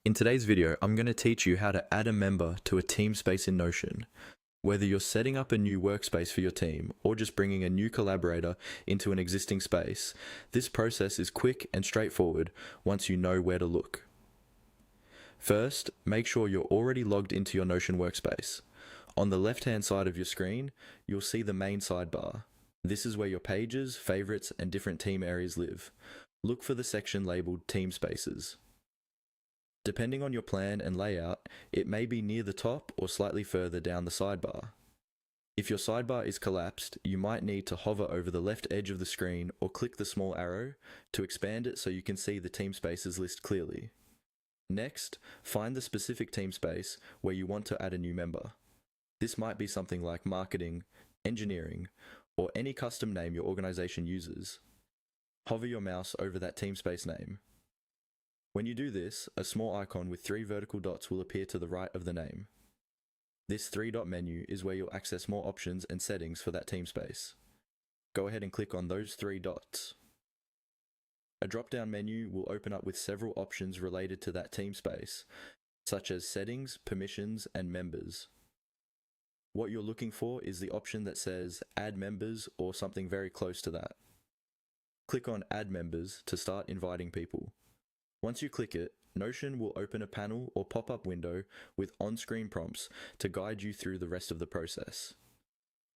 In today's video, I'm going to teach you how to add a member to a Teamspace in Notion. Whether you're setting up a new workspace for your team or just bringing a new collaborator into an existing space, this process is quick and straightforward once you know where to look. First, make sure you're already logged into your Notion workspace. On the left-hand side of your screen, you'll see the main sidebar. This is where your pages, favorites, and different team areas live. Look for the section labeled Teamspaces. Depending on your plan and layout, it may be near the top or slightly further down the sidebar. If your sidebar is collapsed, you might need to hover over the left edge of the screen or click the small arrow to expand it so you can see the Teamspaces list clearly. Next, find the specific Teamspace where you want to add a new member. This might be something like marketing, engineering, or any custom name your organization uses. Hover your mouse over that Teamspace name. When you do this, a small icon with 3 vertical dots will appear to the right of the name. This 3-dot menu is where you'll access more options and settings for that Teamspace. Go ahead and click on those 3 dots. A drop-down menu will open up with several options related to that Teamspace, such as settings, permissions, and members. What you're looking for is the option that says Add Members or something very close to that. Click on Add Members to start inviting people. Once you click it, Notion will open a panel or pop-up window with on-screen prompts to guide you through the rest of the process.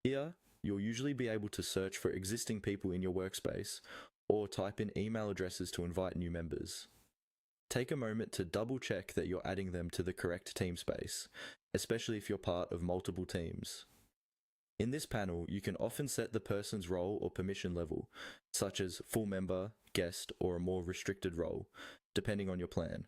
Here, you'll usually be able to search for existing people in your workspace or type in email addresses to invite new members. Take a moment to double-check that you're adding them to the correct Teamspace, especially if you're part of multiple teams. In this panel, you can often set the person's role or permission level, such as full member, guest, or a more restricted role, depending on your plan.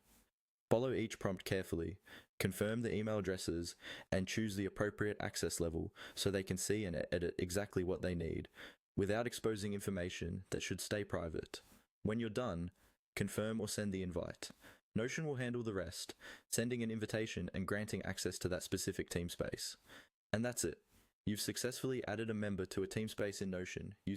Follow each prompt carefully, confirm the email addresses, and choose the appropriate access level so they can see and edit exactly what they need, without exposing information that should stay private. When you're done, confirm or send the invite. Notion will handle the rest, sending an invitation and granting access to that specific Teamspace. And that's it. You've successfully added a member to a Teamspace in Notion using